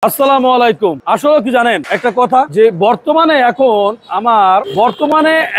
আসসালামু আলাইকুম। আসলে কি জানেন একটা কথা যে বর্তমানে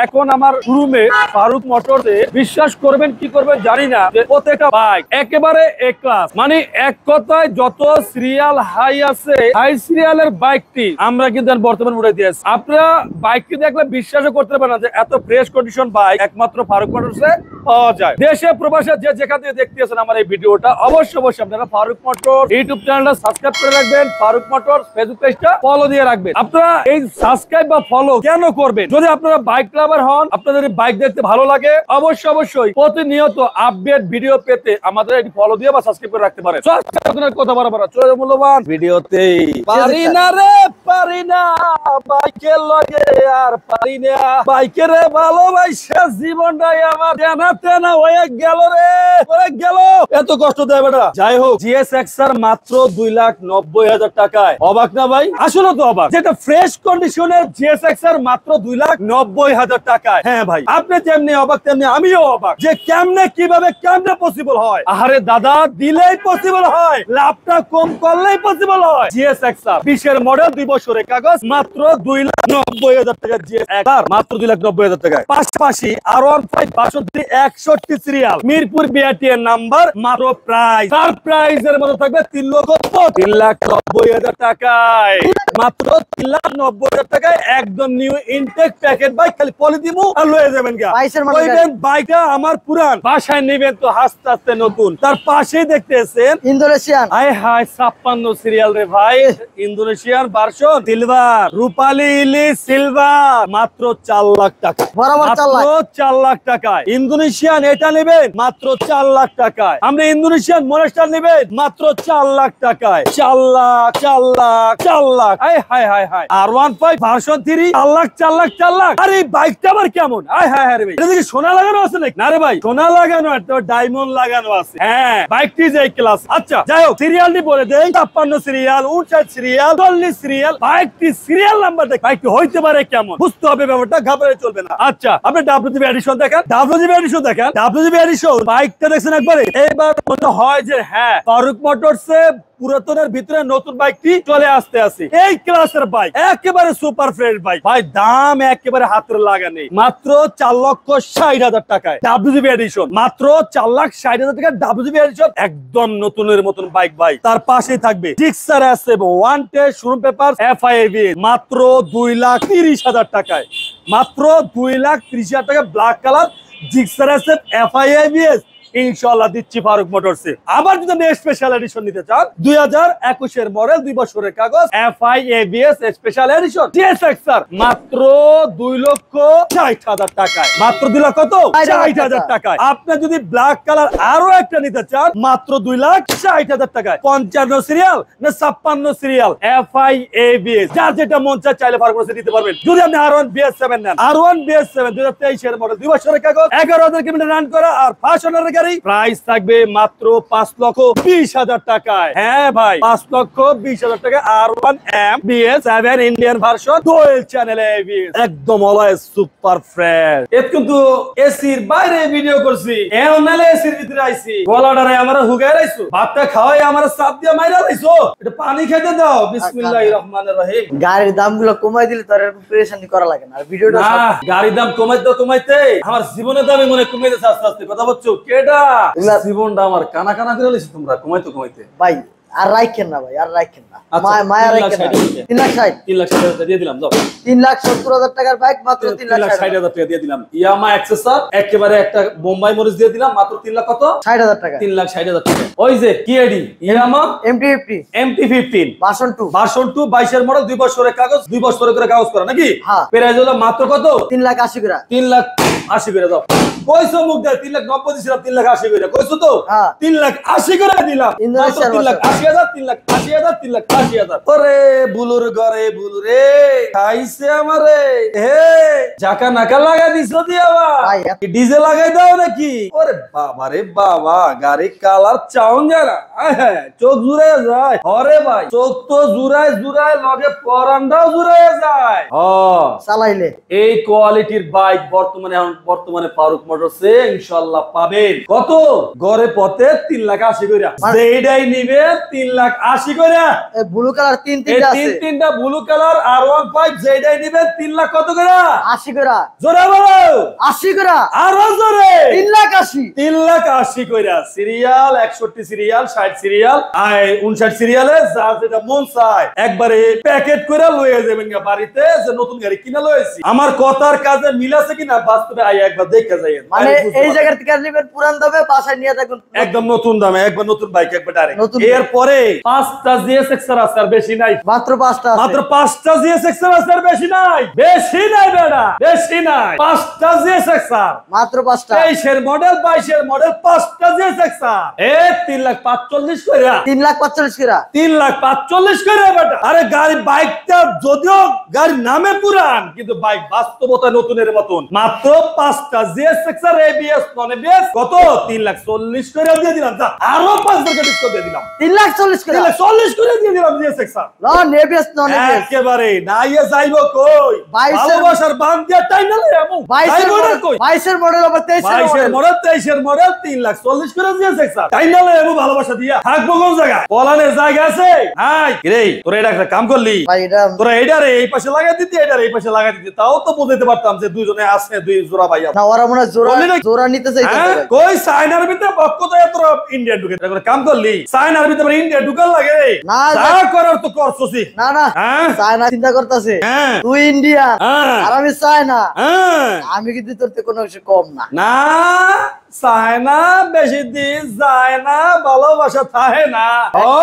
এখন আমার শোরুমে ফারুক মোটরসে বিশ্বাস করবেন কি করবেন জানি না যে প্রত্যেকটা বাইক একেবারে এ ক্লাস, মানে এক কথায় যত সিরিয়াল হাই আছে হাই সিরিয়ালের বাইকটি আমরা কিন্তু বর্তমানে উঠে দিয়েছি। আপনারা বাইকটি দেখলে বিশ্বাসও করতে পারেন না যে এত ফ্রেশ কন্ডিশন বাইক একমাত্র ফারুক মোটরসে পাওয়া যায়। দেশে প্রবাসে যে যেখান থেকে দেখতেছেন আমার এই ভিডিওটা অবশ্যই আপনারা ফারুক মোটর ইউটিউব চ্যানেলটা সাবস্ক্রাইব করে রাখবেন, ফারুক মোটর ফেসবুক পেজটা ফলো দিয়ে রাখবেন। আপনারা এই সাবস্ক্রাইব বা ফলো কেন করবেন? যদি আপনারা বাইক লাভার হন, আপনাদের বাইক দেখতে ভালো লাগে, অবশ্যই প্রতিনিয়ত আপডেট ভিডিও পেতে আমাদের এই ফলো দিয়ে বা সাবস্ক্রাইব করে রাখতে পারেন। কথা বরাবর চলে মূল্যবান ভিডিওতে পারি না রে পারি না বাইকের লগে আর পারি না বাইকের ভালোবাসা জীবনটাই আমার তেনা হয়ে গেল রে গেল। এত কষ্ট দেয় বেটা। যাই হোক, GSX-R মাত্র 2,90,000 টাকায়। অবাক না ভাই? আসলে তো অবাক, যেটা ফ্রেশ কন্ডিশনের GSX-R মাত্র 2,90,000 টাকায়। হ্যাঁ ভাই, আপনি যেমনি অবাক তেমনি আমিও অবাক যে কেমনে কেমনে পসিবল হয়। আরে দাদা, দিলেই পসিবল হয়, লাভটা কম করলেই পসিবল হয়। GSX-R 20-এর মডেল, 2 বছরের কাগজ, মাত্র 2,90,000 টাকা। GSX-R মাত্র 2,90,000 টাকায়। পাশাপাশি R15 62 61 সিরিয়াল, মিরপুর বিআরটিএর নাম্বার, মাত্র প্রাইস সারপ্রাইজের মতো থাকবে 3,90,000 টাকায়। মাত্র 3,90,000 টাকায় একদম নিউ ইনটেক প্যাকেট বাইক। খালি পলি দিমু আর লয়ে যাবেন গা। কইবেন বাইকটা আমার পুরান, বাসায় নেবেন তো হাসতে হাসতে নতুন। তার পাশেই দেখতেছেন ইন্দোনেশিয়ান, হায় হায় 56 সিরিয়াল রে ভাই, ইন্দোনেশিয়ান ভার্সন সিলভার, রূপালী ইলিশ সিলভার, মাত্র 4 লাখ টাকা। মাত্র 4 লাখ টাকায় ইন্দোনেশিয়ান এটা নেবেন মাত্র 4 লাখ টাকায়। আমরা ইন্দোনেশিয়ান মনস্টার নেবেন মাত্র 4 লাখ টাকায়। 4 লাখ 4 লাখ 4 লাখ, হায় হায় হায় হায়। R15 version 3 4 lakh 4 lakh 4 lakh. আরে বাইকটা আবার কেমন? হায় হায় হায় রে ভাই, এটা কি সোনা লাগানো আছে নাকি? না রে ভাই, সোনা লাগানো আর তো ডায়মন্ড লাগানো আছে। হ্যাঁ, বাইকটি যে ক্লাস। আচ্ছা যাই হোক, সিরিয়ালটি বলে দেই, 56 সিরিয়াল, 59 সিরিয়াল, 40 সিরিয়াল। বাইকটি সিরিয়াল নাম্বার দেখ, বাইকটি হইতে পারে কেমন বুঝতে হবে, ব্যাপারটা ঘাবড়ে চলবে না। আচ্ছা, আপনি WGB এডিশন দেখেন, WGB এডিশন দেখেন, WGB এডিশন বাইকটা দেখছেন একবারে, এইবার মনে হয় যে হ্যাঁ ফারুক মোটরসে পুরাতনের ভিতরে নতুন বাইকটি চলে আসতে আছে। এই ক্লাসের বাইক একেবারে সুপার ফ্রেশ বাইক ভাই, দাম একেবারে হাতের লাগা নেই, মাত্র 4,60,000 টাকায় WGB এডিশন। মাত্র 4,60,000 টাকা WGB এডিশন, একদম নতুনের মতন বাইক ভাই। তার পাশেই থাকবে Gixxer SF 1 test showroom paper FIABS, মাত্র 2,30,000 টাকায়। মাত্র 2,30,000 টাকা black colour Gixxer SF FIABS ইনশাআল্লাহ দিচ্ছি ফারুক মোটরসে। আবার যদি আপনি স্পেশাল এডিশন নিতে চান, 2021 এর মডেল, 2 বছরের কাগজ, FIABS স্পেশাল এডিশন GSX-R, মাত্র 2,60,000 টাকায়। মাত্র 2,60,000 টাকায়। আপনি যদি ব্ল্যাক কালার আরো একটা নিতে চান, মাত্র 2,60,000 টাকায়। 55 সিরিয়াল না 56 সিরিয়াল FIABS, যার যেটা মন চায় চাইলে ফারুক মোটরসে দিতে পারবেন। যদি আপনি R1 BS7 নেন, R1 BS7 2023 এর মডেল, 2 বছরের কাগজ, 11,000 কিলোমিটার রান করা, আর ফাশনের প্রাইস থাকবে মাত্র 5,20,000 টাকায়। হ্যাঁ ভাই, 5,20,000 টাকা। R1 BS7 Indian version, dual channel ABS, একদম অলওয়েজ সুপার ফ্রেশ। এত কিন্তু এসির বাইরে ভিডিও করছি, এখন নালে এসির ভিতরে আইছি, গলাটারে আমারে হুগায় রাইছো, ভাতটা খাওয়াই আমারে চাপ দিয়ে মাইরা রাইছো, এটা পানি খেতে দাও। বিসমিল্লাহির রহমানির রহিম। গাড়ির দামগুলো কমাই দিলে তো আর পেরেশানি করা লাগে না। আর ভিডিওটা না, গাড়ির দাম কমাইতে আমার জীবনের দামই মনে কমাইতেছে আস্তে আস্তে। কথা বলছো কেডা? জীবনটা আমার কানা কানা করে লইছি তোমরা কমাইতে ভাই। আর রাখেন না ভাই, আর রাখেন না, মায়া রাখেন না। 3,60,000 দিয়ে দিলাম, যাও। 3,70,000 টাকার বাইক মাত্র 3,60,000 টাকা দিয়ে দিলাম। ইয়ামা এক্সেসর একেবারে একটা বোম্বাই মরিচ দিয়ে দিলাম, মাত্র 3 লাখ কত? 60,000 টাকা। 3,60,000 টাকা। ওই যে কিএডি ইয়ামা MT-15 ভার্সন 2 22 এর মডেল, 2 বছরের কাগজ, 2 বছরের করে কাগজ করা নাকি? হ্যাঁ। প্রাইস হলো মাত্র কত? 3,80,000 করে। 3,80,000 করে দাও। কইছো মুখ দে 3,90,000 দিছিলাম, 3,80,000 করে কইছো তো? হ্যাঁ। 3,80,000 করে দিলাম। মাত্র 3,80,000 3,80,000। ওরে বুলুর ঘরে বুলু রে, খাইছে আমারে। হে জাকা নাকা লাগাই দিছো দিয়া ভাই, ডিজে লাগাই দাও নাকি? ওরে বাবা রে বাবা, গাড়ি কালার চাউন যায় না, চোখ জুড়ে যায়। ওরে ভাই, চোখ তো জুড়ায় লগে পরান্ডাও জুড়ে যায়। চালাইলে এই কোয়ালিটির বাইক বর্তমানে এখন বর্তমানে ফারুক মোটরসে ইনশাআল্লাহ পাবেন কত গড়ে পথে 3,80,000 কইরা যেইডাই নিবে 3,80,000 কইরা এই ব্লু কালার তিনটা আছে তিনটা ব্লু কালার R15 যেইডাই নিবে 3 লাখ কত কইরা 80 কইরা জোরে বলো 80 কইরা আরো জোরে 3,80,000 3,80,000 কইরা সিরিয়াল 61 সিরিয়াল 60 সিরিয়াল 59 সিরিয়ালে যা যেটা মন চায় একবারে প্যাকেট কইরা লয়ে যাবেন বাড়িতে যে নতুন গাড়ি কিনা লয়েছি আমার কথার কাজে মিল আছে কিনা বাস্তবে আই একবার দেখে যাইয়েন মানে এই জায়গা থেকে নিবেন পুরান দামে বাসায় নিয়ে থাকুন একদম নতুন দামে একবার নতুন বাইক একবার ডাইরেক্ট এরপরে 5টা জিএসএক্স আছে আর বেশি নাই মাত্র 5টা আছে মাত্র 5টা জিএসএক্স আছে আর বেশি নাই বেটা বেশি নাই 5টা জিএসএক্স মাত্র 5টা 23 এর মডেল 22 এর মডেল 5টা জিএসএক্স 3,45,000 কইরা 3,45,000 কইরা 3,45,000 কইরা বেটা আরে গাড়ি বাইকটা যদিও গাড়ির নামে পুরান কিন্তু বাইক বাস্তবতা নতুনের মতন মাত্র 5টা জিএসএক্স আর এবিএস নন এবিএস কত 3,40,000 কইরা দিয়ে দিলাম যা আরো 5,000 ডিসকাউন্ট দিয়ে দিলাম 3,40,000 কইরা 3,40,000 কইরা দিয়ে দিলাম GSX non ABS non ABS একেবারে নাইয়ে যাইবো কই 22 ভালোবাসার বান দিয়া টাইনা লই আমু 22 এর মডেল আবার 23 এর মডেল 23 এর মডেল 3,40,000 করে দিয়েছে স্যার টাইনা লই আমু ভালোবাসা দিয়া থাকবো কোন জায়গা পলানের জায়গা আছে হাই রে তোরা এটা একটা কাম করলি ভাই এটা তোরা এটারে এই পাশে লাগা দিতি এটারে এই পাশে লাগা দিতি তাও তো বুঝাইতে পারতাম যে দুইজনে আছে দুই জোড়া ভাই আছে না ওরা মনে জোড়া নিতে চাইতেছে কই চায়নার ভিতরে পক্ষ তো তোরা ইন্ডিয়া ঢুকে এটা কাম করলি চায়নার ভিতরে ইন্ডিয়া ঢুকাল লাগে না যা করার তো করছসি না না চায়না চিন্তা করতেছে তুই ইন্ডিয়া আর আমি চায়না আমি কিন্তু তোর থেকে কোনো কিছু কম না না চায়না বেশি দিন যায় না ভালোবাসা থাকে না ও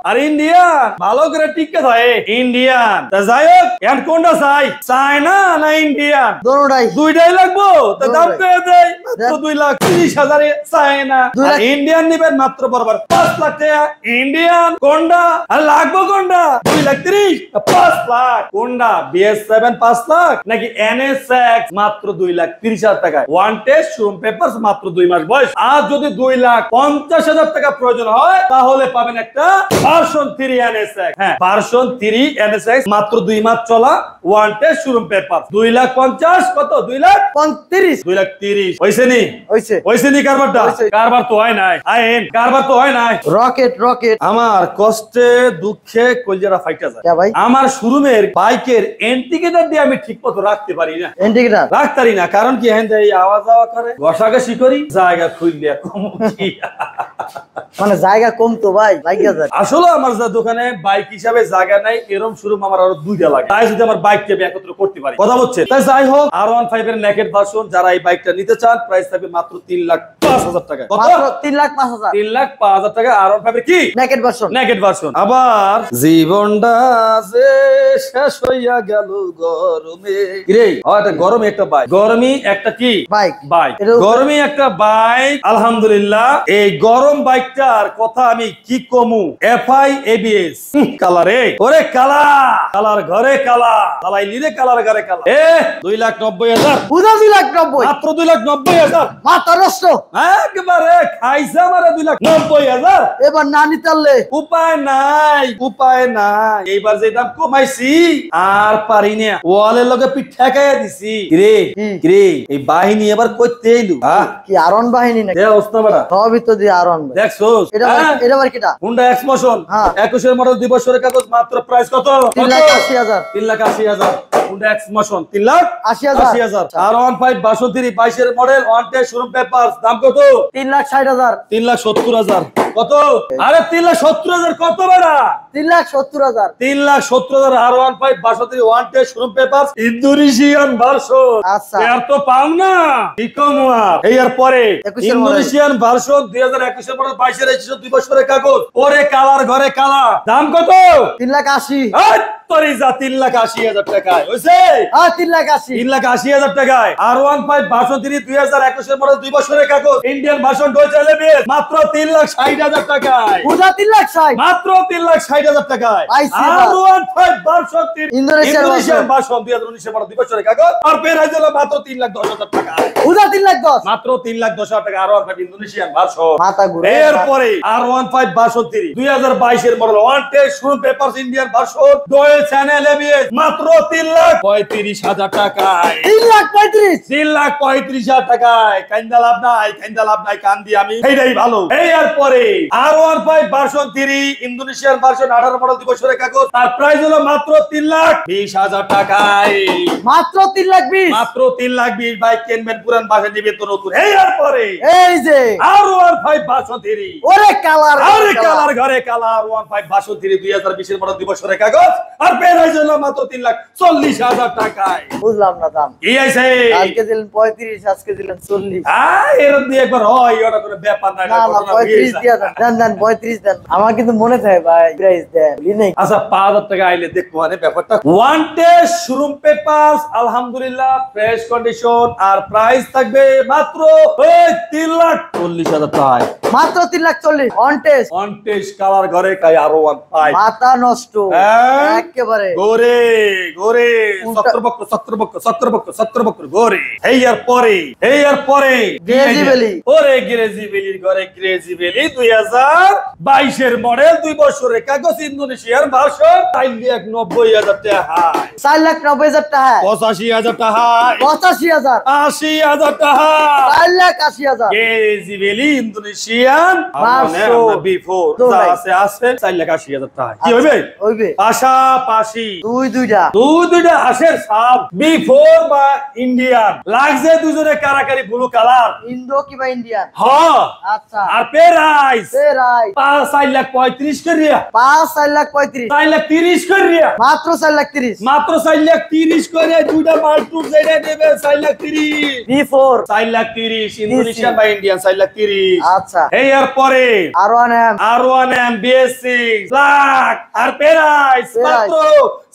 আর ইন্ডিয়ান ভালো করে টিকে থাকে ইন্ডিয়ান তা যাই হোক এখন কোনটা চাই চায়না না ইন্ডিয়ান দোনোটাই দুইটাই লাগবো তা দাম পেয়ে দেয় মাত্র 2,30,000 চায়না আর ইন্ডিয়ান নিবেন মাত্র বরাবর 5 লাখ টাকা ইন্ডিয়ান কোনটা আর লাগবো কোনটা 2,30,000 5 লাখ কোনটা BS7 5 লাখ নাকি NSX মাত্র 2,30,000 টাকা ওয়ান টেস্ট শোরুম পেপারস মাত্র 2 মাস বয়স আর যদি 2,50,000 টাকা প্রয়োজন হয় তাহলে পাবেন একটা ভার্সন 3 NSX হ্যাঁ ভার্সন 3 NSX মাত্র 2 মাস চলা ওয়ান টেস্ট শোরুম পেপার 2,50,000 কত 2,35,000 2,30,000 হইছে নি হইছে নি কারবার তো হয় নাই আইন কারবার তো হয় নাই রকেট আমার কষ্টে দুঃখে কলজারা ফাইটা যায় কে ভাই আমার শোরুমের বাইকের ইন্ডিকেটর দিয়ে আমি ঠিকমতো রাখতে পারি না ইন্ডিকেটর রাখতারি না কারণ কি হ্যাঁ এই আওয়াজ করে ঘষাঘষি করি জায়গা খুললে কম মানে জায়গা কম তো ভাই আসলে আমার যা দোকানে বাইক হিসাবে জায়গা নাই এরকম শোরুম আমার আরো 2টা লাগে তাই যদি আমার বাইককে একত্র করতে পারি কথা বলছে তাই যাই হোক R15 এর নেকেট ভার্সন যারা এই বাইকটা নিতে চান প্রাইস থাকবে মাত্র 3,05,000 টাকা মাত্র 3,05,000 3,05,000 টাকা R15 এর কি নেকেট ভার্সন আবার জীবনটা যে শেষ হইয়া গেল গরমে রে এটা গরমে একটা বাইক গরমই একটা কি বাইক গরমই একটা বাইক আলহামদুলিল্লাহ এই গরম বাইকটার কথা আমি কি কমু FI ABS কালারে ওরে কালার ঘরে কালাই লিরে কালার ঘরে কালা 2,90,000 বুঝা 2,90,000 মাত্র 2,90,000 মাথা নষ্ট একবারে খাইছে আমারে 2,90,000 এবার না নিতালে উপায় নাই এইবার যে দাম কমাইছি আর পারি না ওয়ালের লগে পিঠ ঠেকাইয়া দিছি রে এই বাহিনী এবার কইতে এলু কি আরন বাহিনী নাকি ওস্তাবাড়া সবই তো দিয়ে আরন দেখছোস এটা আবার কিটা হুন্ডা এক্স মোশন 21 এর মডেল 2 বছরের কাগজ মাত্র প্রাইস কত 3,80,000 3,80,000 হুন্ডা এক্স মোশন 3,80,000 আর 15 62 22 এর model one test showroom papers দাম কত 3,60,000 3,70,000 কত আরে 3,70,000 কত বড়া 3,70,000 3,70,000 R15 62 one test showroom papers Indonesian version আচ্ছা এর তো পাও না কি কম এই আর পরে ইন্দোনেশিয়ান ভার্সন 2021 এর মডেল 22 এর রেজিস্ট্রেশন 2 বছরের কাগজ পরে কালার ঘরে কালা দাম কত 3,80,000 তোরি যা 3,80,000 টাকায় হইছে 3,80,000 টাকায় R15 ভার্সন 3 2021 এর মডেল 2 বছরের কাগজ ইন্ডিয়ান ভার্সন ডয়েচ এলবিএস মাত্র 3,60,000 টাকায় পুরো 3,60,000 মাত্র 3,60,000 টাকায় R15 ভার্সন 3 ইন্দোনেশিয়ান ভার্সন 2019 এর মডেল 2 বছরের কাগজ আর প্রাইস হলো মাত্র 3,10,000 টাকা পুরো 3,10,000 মাত্র 3,10,000 টাকা R15 ইন্দোনেশিয়ান ভার্সন মাথা ঘুরে এরপরে R15 ভার্সন 3 2022 এর model one test showroom papers Indian version Deutsch channel ABS মাত্র 3,35,000 টাকায়। 3,35,000 টাকায়। কান্দা লাভ নাই, কান দিয়ে আমি এইটাই ভালো। এই আর পরে R15 version 3 Indonesian version 18 model দিবসের কাগজ, তার প্রাইস হলো মাত্র 3,20,000 টাকায়। মাত্র 3,20,000। মাত্র 3,20,000 বাইক কিনবেন, পুরান বাসা নিবেন তো নতুন। এই আর পরে এই যে R15 ভার্সন 3, ওরে কালার, আরে কালার ঘরে কালার, 15 ভার্সন 3 2020 মডেল দিবসের কাগজ, আর প্রাইস হলো মাত্র 3,40,000 টাকায়। বুঝলাম না দাম কি আইছে? কালকে দিলেন 35, আজকে দিলেন 40। এরকম দিয়ে একবার হয়, ওটা কোনো ব্যাপার না। না না 35 দিয়া দেন, দেন 35 দেন। আমার কিন্তু মনে থাকে ভাই, প্রাইস দেন লিনেই। আচ্ছা 5,000 টাকা আইলে দেখবো মানে ব্যাপারটা। ওয়ান টেস্ট শোরুম পেপারস আলহামদুলিল্লাহ ফ্রেশ কন্ডিশন, আর প্রাইস থাকবে মাত্র 3,40,000 টাকায়। মাত্র 3,40,000 on test. One test colour ঘরে কাই আরো 15। মাথা নষ্ট হ্যাঁ? একেবারে গোরে গোরে উল্টা- সত্তর গোরে। এই আর পরে গ্রেজি বেলি। ওরে গ্রেজি বেলির ঘরে গ্রেজি বেলি 2022 এর মডেল 2 বছরের কাগজ ইন্দোনেশিয়ার ভার্সন 90,000 টাকা, 4,90,000 টাকা, 85,000 টাকা, 85,000, 80,000 টাকা। 4,80,000। গ্রেজি বেলি ইন্দোনেশিয়ান ভার্সন। বিফোর দুটাই। আছে 4,80,000 টাকা। কি হইবে? হইবে পাশাপাশি দুইটা দুইটা আসের সাপ বিফোর বা ইন্ডিয়ান লাগছে দুজনে কারাকারি ব্লু কালার। ইন্দো কিবা ইন্ডিয়ান। হ্যাঁ, আচ্ছা আর প্রাইস রাইট 4,35,000 করিয়া, 4,35,000, 4,30,000 করিয়া, মাত্র 4,30,000। মাত্র 4,30,000 করে দুইটা মাল্টু যেটা নেবে 4,30,000, বিফোর 4,30,000 ইন্দোনেশিয়ান বা ইন্ডিয়ান 4,30,000। আচ্ছা এই আর পরে R1M R1M BS6 লাখ, আর প্রাইস মাত্র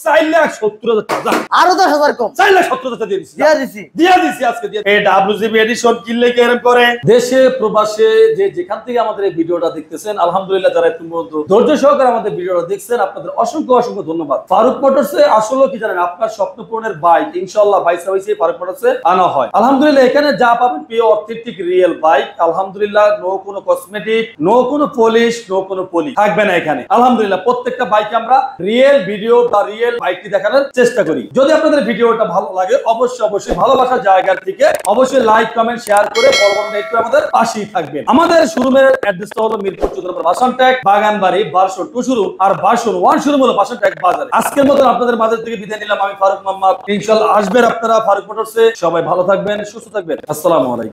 4,70,000 টাকা। আরো 10,000 কম 4,70,000 টাকা দিয়ে দিছি। দিয়া দিছি। দিয়ে দিছি আজকে দিয়ে। এই WGB এডিশন কিনলে কি এরকম করে? দেশে প্রবাসে যে যেখান থেকে আমাদের এই ভিডিওটা দেখতেছেন, আলহামদুলিল্লাহ যারা একটু ধৈর্য সহকারে আমাদের ভিডিওটা দেখছেন, আপনাদের অসংখ্য ধন্যবাদ। ফারুক মোটরসে আসলে কি জানেন, আপনার স্বপ্ন পূরণের বাইক ইনশাআল্লাহ বাইসা ফারুক মোটরসে আনা হয়। আলহামদুলিল্লাহ এখানে যা পাবেন পিওর অথেন্টিক রিয়েল বাইক। আলহামদুলিল্লাহ নো কোনো কসমেটিক, নো কোনো পলিশ, নো কোনো পলি থাকবে না এখানে। আলহামদুলিল্লাহ প্রত্যেকটা বাইকে আমরা রিয়েল ভিডিও বা রিয়েল বাইকটি দেখানোর চেষ্টা করি। যদি আপনাদের ভিডিওটা ভালো লাগে অবশ্যই ভালোবাসার জায়গা থেকে অবশ্যই লাইক কমেন্ট শেয়ার করে একটু আমাদের পাশেই থাকবেন। আমাদের শোরুমের অ্যাড্রেসটা হলো মিরপুর 14 নম্বর ভার্সন ট্যাগ বাগানবাড়ি, ভার্সন 2 শোরুম, আর ভার্সন 1 শোরুম হলো ভার্সন ট্যাগ বাজারে। আজকের মতো আপনাদের মাঝে থেকে বিদায় নিলাম আমি ফারুক মোহাম্মদ। ইনশাআল্লাহ আসবেন আপনারা ফারুক মোটরসে। সবাই ভালো থাকবেন, সুস্থ থাকবেন। আসসালামু আলাইকুম।